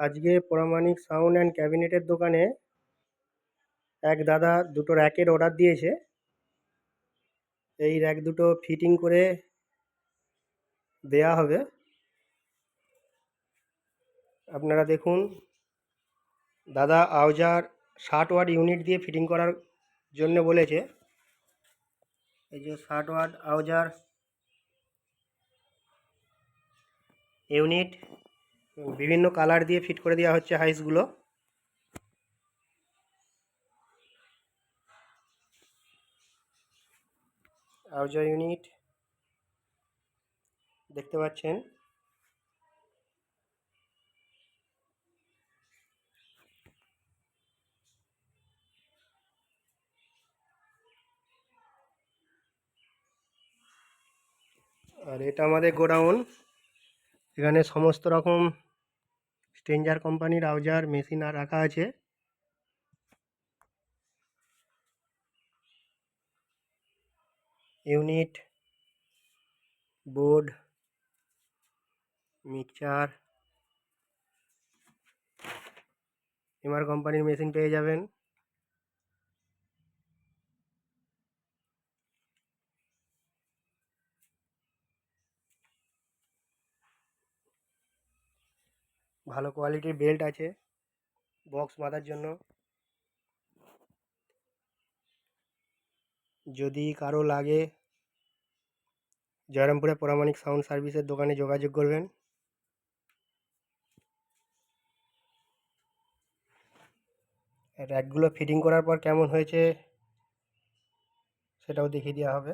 আজকে প্রামাণিক sound and ক্যাবিনেটের দোকানে এক দাদা দুটো র্যাকের অর্ডার দিয়েছে। এই র্যাক দুটো ফিটিং করে দেয়া হবে। আপনারা দেখুন, দাদা আউজার 60 ওয়াট ইউনিট দিয়ে ফিটিং করার জন্য বলেছে। এই যে 60 ওয়াট আউজার ইউনিট বিভিন্ন কালার দিয়ে ফিট করে দেওয়া হচ্ছে হাইসগুলো। আউজার ইউনিট দেখতে পাচ্ছেন। আর এটা আমাদের গোডাউন। এখানে সমস্ত রকম স্ট্রেঞ্জার কোম্পানির আউজার মেশিন আর রাখা আছে। ইউনিট, বোর্ড, মিক্সচার, এমআর কোম্পানির মেশিন পেয়ে যাবেন। ভালো কোয়ালিটির বেল্ট আছে বক্স বাঁধার জন্য। যদি কারো লাগে জয়রামপুরে প্রামাণিক সাউন্ড সার্ভিসের দোকানে যোগাযোগ করবেন। র্যাকগুলো ফিটিং করার পর কেমন হয়েছে সেটাও দেখিয়ে দেওয়া হবে।